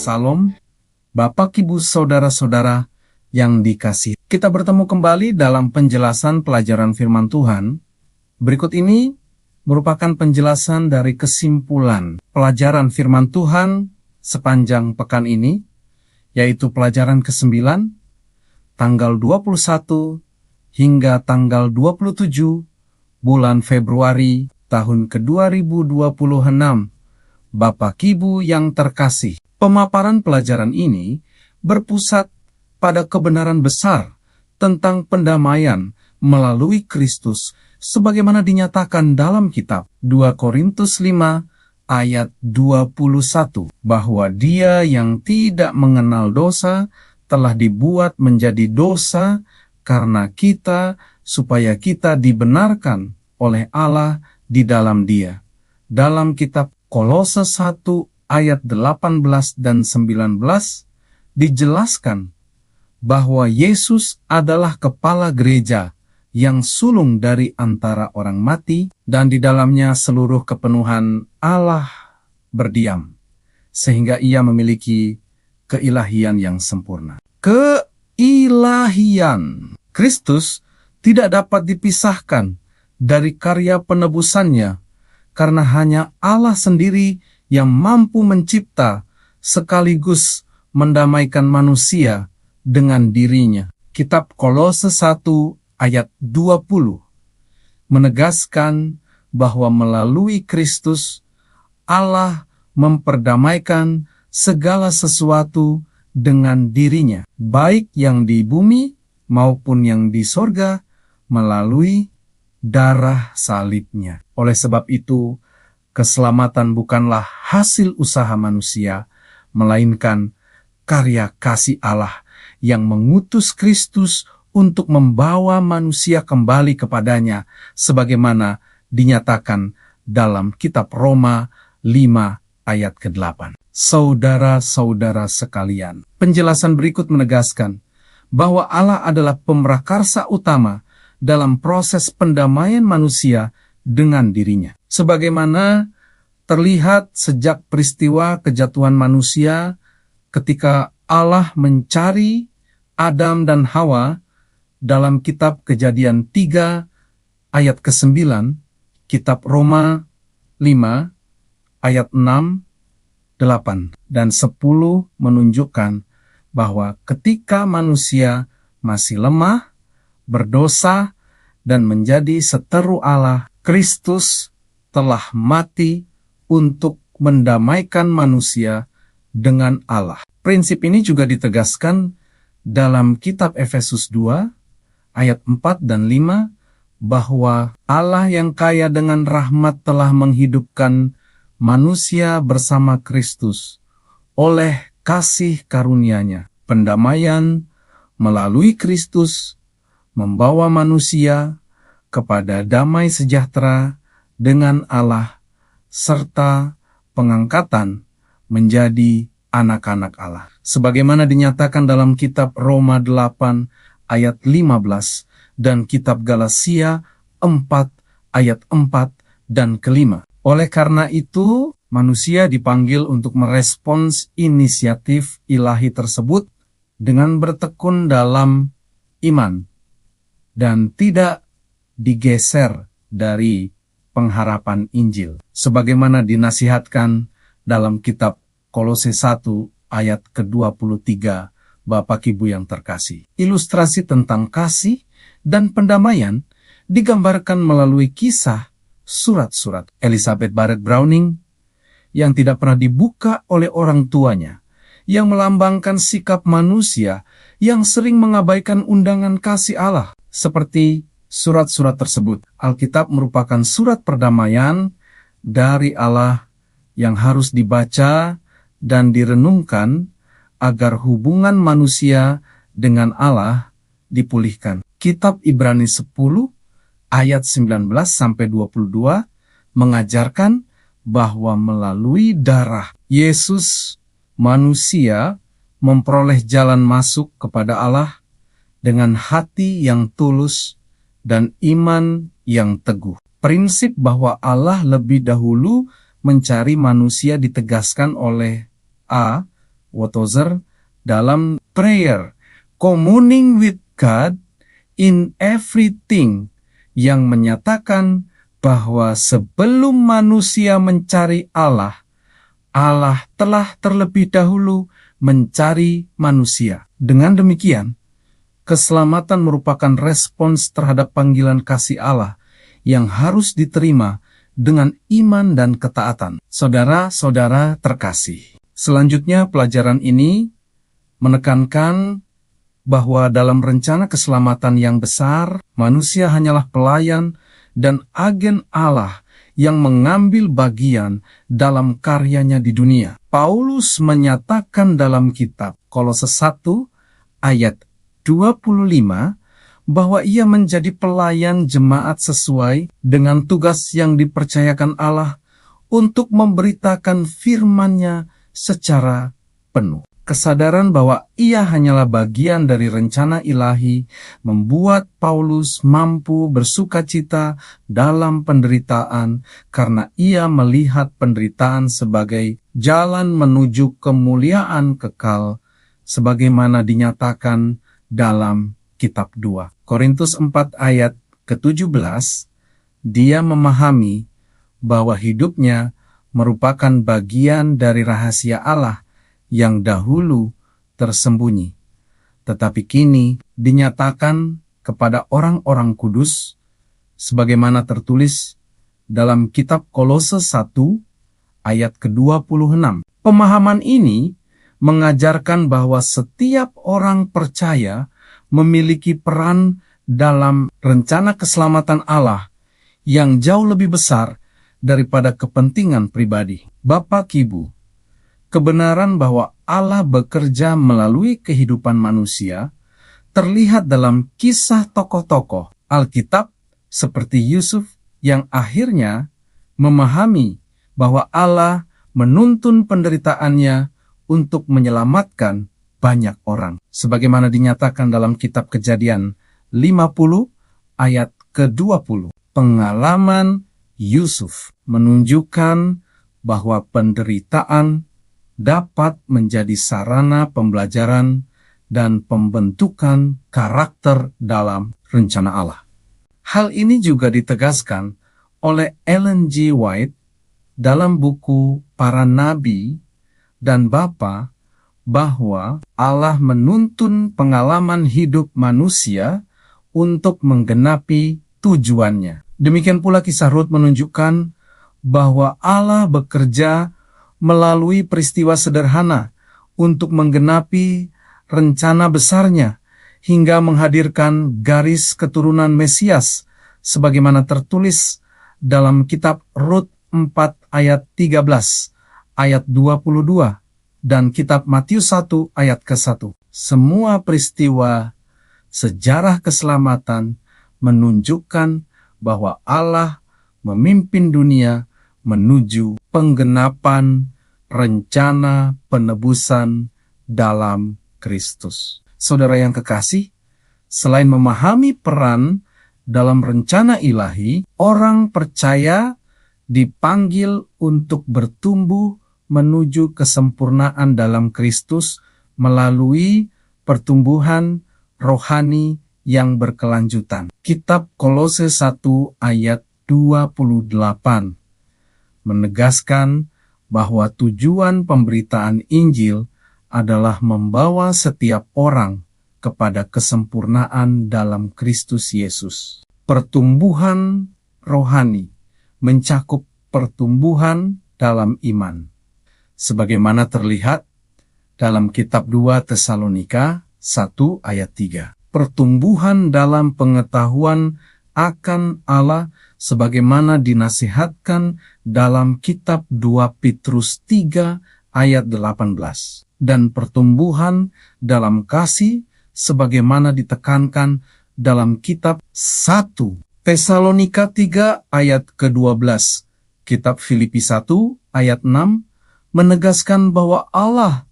Salam, Bapak Ibu Saudara-saudara yang dikasihi. Kita bertemu kembali dalam penjelasan pelajaran firman Tuhan. Berikut ini merupakan penjelasan dari kesimpulan pelajaran firman Tuhan sepanjang pekan ini, yaitu pelajaran ke-9, tanggal 21 hingga tanggal 27 bulan Februari tahun ke-2026. Bapak Ibu yang terkasih, pemaparan pelajaran ini berpusat pada kebenaran besar tentang pendamaian melalui Kristus sebagaimana dinyatakan dalam kitab 2 Korintus 5 ayat 21, bahwa Dia yang tidak mengenal dosa telah dibuat menjadi dosa karena kita, supaya kita dibenarkan oleh Allah di dalam Dia. Dalam kitab Kolose 1 ayat 18 dan 19 dijelaskan bahwa Yesus adalah kepala gereja yang sulung dari antara orang mati, dan di dalamnya seluruh kepenuhan Allah berdiam, sehingga Ia memiliki keilahian yang sempurna. Keilahian Kristus tidak dapat dipisahkan dari karya penebusannya, karena hanya Allah sendiri yang mampu mencipta sekaligus mendamaikan manusia dengan dirinya. Kitab Kolose 1 ayat 20 menegaskan bahwa melalui Kristus Allah memperdamaikan segala sesuatu dengan dirinya, baik yang di bumi maupun yang di sorga, melalui darah salibnya. Oleh sebab itu, keselamatan bukanlah hasil usaha manusia, melainkan karya kasih Allah yang mengutus Kristus untuk membawa manusia kembali kepadanya, sebagaimana dinyatakan dalam kitab Roma 5 ayat ke-8. Saudara-saudara sekalian, penjelasan berikut menegaskan bahwa Allah adalah pemrakarsa utama dalam proses pendamaian manusia dengan dirinya. Sebagaimana terlihat sejak peristiwa kejatuhan manusia ketika Allah mencari Adam dan Hawa dalam kitab Kejadian 3 ayat ke-9, kitab Roma 5 ayat 6, 8, dan 10 menunjukkan bahwa ketika manusia masih lemah, berdosa, dan menjadi seteru Allah, Kristus telah mati untuk mendamaikan manusia dengan Allah. Prinsip ini juga ditegaskan dalam kitab Efesus 2 ayat 4 dan 5, bahwa Allah yang kaya dengan rahmat telah menghidupkan manusia bersama Kristus oleh kasih karunia-Nya. Pendamaian melalui Kristus membawa manusia kepada damai sejahtera dengan Allah, serta pengangkatan menjadi anak-anak Allah. Sebagaimana dinyatakan dalam kitab Roma 8 ayat 15 dan kitab Galatia 4 ayat 4 dan ke-5. Oleh karena itu, manusia dipanggil untuk merespons inisiatif ilahi tersebut dengan bertekun dalam iman dan tidak digeser dari pengharapan Injil, sebagaimana dinasihatkan dalam kitab Kolose 1 ayat ke-23, Bapak Ibu yang terkasih. Ilustrasi tentang kasih dan pendamaian digambarkan melalui kisah surat-surat Elizabeth Barrett Browning yang tidak pernah dibuka oleh orang tuanya, yang melambangkan sikap manusia yang sering mengabaikan undangan kasih Allah. Seperti surat-surat tersebut, Alkitab merupakan surat perdamaian dari Allah yang harus dibaca dan direnungkan agar hubungan manusia dengan Allah dipulihkan. Kitab Ibrani 10 ayat 19-22 mengajarkan bahwa melalui darah Yesus, manusia memperoleh jalan masuk kepada Allah dengan hati yang tulus dan iman yang teguh. Prinsip bahwa Allah lebih dahulu mencari manusia ditegaskan oleh A. Wotozer dalam prayer, communing with God in everything, yang menyatakan bahwa sebelum manusia mencari Allah, Allah telah terlebih dahulu mencari manusia. Dengan demikian, keselamatan merupakan respons terhadap panggilan kasih Allah yang harus diterima dengan iman dan ketaatan. Saudara-saudara terkasih, selanjutnya pelajaran ini menekankan bahwa dalam rencana keselamatan yang besar, manusia hanyalah pelayan dan agen Allah yang mengambil bagian dalam karyanya di dunia. Paulus menyatakan dalam kitab Kolose 1 ayat 25 bahwa ia menjadi pelayan jemaat sesuai dengan tugas yang dipercayakan Allah untuk memberitakan firman-Nya secara penuh. Kesadaran bahwa ia hanyalah bagian dari rencana ilahi membuat Paulus mampu bersukacita dalam penderitaan karena ia melihat penderitaan sebagai jalan menuju kemuliaan kekal sebagaimana dinyatakan dalam kitab 2 Korintus 4 ayat ke-17. Dia memahami bahwa hidupnya merupakan bagian dari rahasia Allah yang dahulu tersembunyi, tetapi kini dinyatakan kepada orang-orang kudus, sebagaimana tertulis dalam kitab Kolose 1 ayat ke-26. Pemahaman ini mengajarkan bahwa setiap orang percaya memiliki peran dalam rencana keselamatan Allah yang jauh lebih besar daripada kepentingan pribadi. Bapak, Ibu, kebenaran bahwa Allah bekerja melalui kehidupan manusia terlihat dalam kisah tokoh-tokoh Alkitab seperti Yusuf yang akhirnya memahami bahwa Allah menuntun penderitaannya untuk menyelamatkan banyak orang. Sebagaimana dinyatakan dalam kitab Kejadian 50 ayat ke-20. Pengalaman Yusuf menunjukkan bahwa penderitaan dapat menjadi sarana pembelajaran dan pembentukan karakter dalam rencana Allah. Hal ini juga ditegaskan oleh Ellen G. White dalam buku Para Nabi dan Bapa, bahwa Allah menuntun pengalaman hidup manusia untuk menggenapi tujuannya. Demikian pula kisah Rut menunjukkan bahwa Allah bekerja melalui peristiwa sederhana untuk menggenapi rencana besarnya hingga menghadirkan garis keturunan Mesias sebagaimana tertulis dalam kitab Rut 4 ayat 13, ayat 22, dan kitab Matius 1 ayat ke-1. Semua peristiwa sejarah keselamatan menunjukkan bahwa Allah memimpin dunia menuju penggenapan rencana penebusan dalam Kristus. Saudara yang kekasih, selain memahami peran dalam rencana ilahi, orang percaya dipanggil untuk bertumbuh menuju kesempurnaan dalam Kristus melalui pertumbuhan rohani yang berkelanjutan. Kitab Kolose 1 ayat 28 menegaskan bahwa tujuan pemberitaan Injil adalah membawa setiap orang kepada kesempurnaan dalam Kristus Yesus. Pertumbuhan rohani mencakup pertumbuhan dalam iman, sebagaimana terlihat dalam kitab 2 Tesalonika 1 ayat 3. Pertumbuhan dalam pengetahuan akan Allah sebagaimana dinasihatkan dalam kitab 2 Petrus 3 ayat 18. Dan pertumbuhan dalam kasih sebagaimana ditekankan dalam kitab 1 Tesalonika 3 ayat ke-12. Kitab Filipi 1 ayat 6 menegaskan bahwa Allah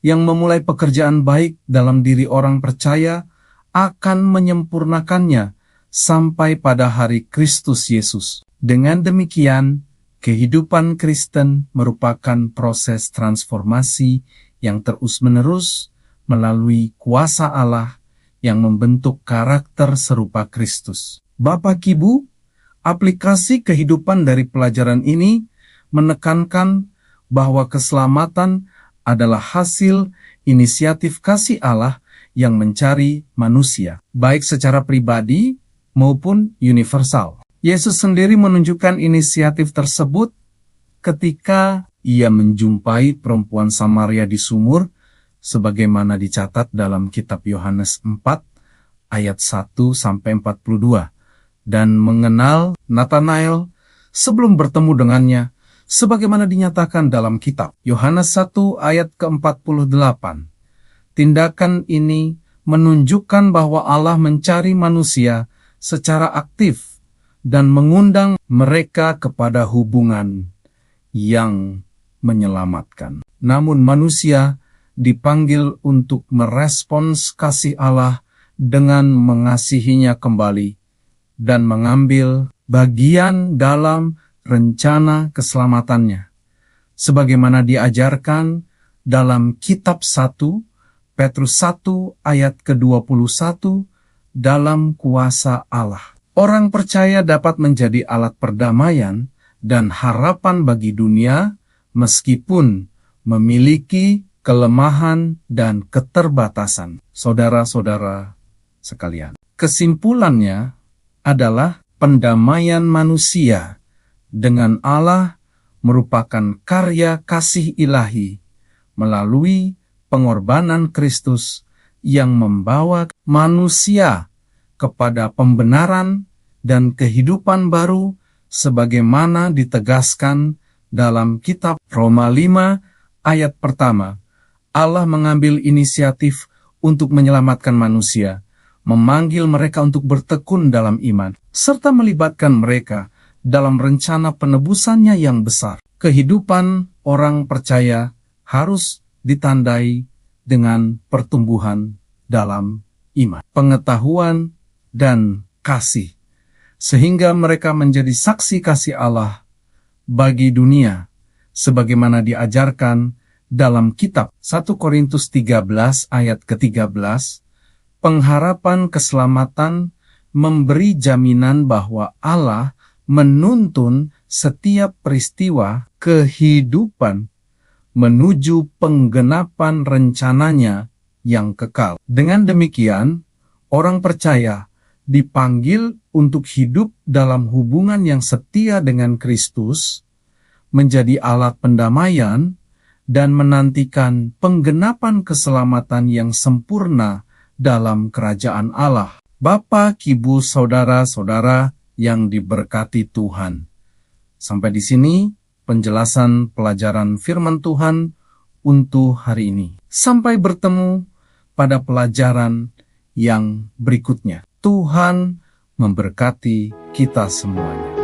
yang memulai pekerjaan baik dalam diri orang percaya akan menyempurnakannya sampai pada hari Kristus Yesus. Dengan demikian, kehidupan Kristen merupakan proses transformasi yang terus-menerus melalui kuasa Allah yang membentuk karakter serupa Kristus. Bapak Ibu, aplikasi kehidupan dari pelajaran ini menekankan bahwa keselamatan adalah hasil inisiatif kasih Allah yang mencari manusia, baik secara pribadi maupun universal. Yesus sendiri menunjukkan inisiatif tersebut ketika Ia menjumpai perempuan Samaria di sumur, sebagaimana dicatat dalam kitab Yohanes 4 ayat 1-42, dan mengenal Nathanael sebelum bertemu dengannya, sebagaimana dinyatakan dalam kitab Yohanes 1 ayat ke-48. Tindakan ini menunjukkan bahwa Allah mencari manusia secara aktif dan mengundang mereka kepada hubungan yang menyelamatkan. Namun manusia dipanggil untuk merespons kasih Allah dengan mengasihinya kembali dan mengambil bagian dalam rencana keselamatannya, sebagaimana diajarkan dalam kitab 1 Petrus 1 ayat ke-21 dalam kuasa Allah. Orang percaya dapat menjadi alat perdamaian dan harapan bagi dunia meskipun memiliki kelemahan dan keterbatasan. Saudara-saudara sekalian, kesimpulannya adalah pendamaian manusia dengan Allah merupakan karya kasih ilahi melalui pengorbanan Kristus yang membawa manusia kepada pembenaran dan kehidupan baru sebagaimana ditegaskan dalam kitab Roma 5 ayat pertama. Allah mengambil inisiatif untuk menyelamatkan manusia, memanggil mereka untuk bertekun dalam iman, serta melibatkan mereka dalam rencana penebusannya yang besar. Kehidupan orang percaya harus ditandai dengan pertumbuhan dalam iman, pengetahuan, dan kasih, sehingga mereka menjadi saksi kasih Allah bagi dunia, sebagaimana diajarkan dalam kitab 1 Korintus 13 ayat ke-13, pengharapan keselamatan memberi jaminan bahwa Allah menuntun setiap peristiwa kehidupan menuju penggenapan rencananya yang kekal. Dengan demikian, orang percaya dipanggil untuk hidup dalam hubungan yang setia dengan Kristus, menjadi alat pendamaian, dan menantikan penggenapan keselamatan yang sempurna dalam kerajaan Allah. Bapak, Ibu, saudara-saudara yang diberkati Tuhan. Sampai di sini penjelasan pelajaran firman Tuhan untuk hari ini. Sampai bertemu pada pelajaran yang berikutnya. Tuhan memberkati kita semuanya.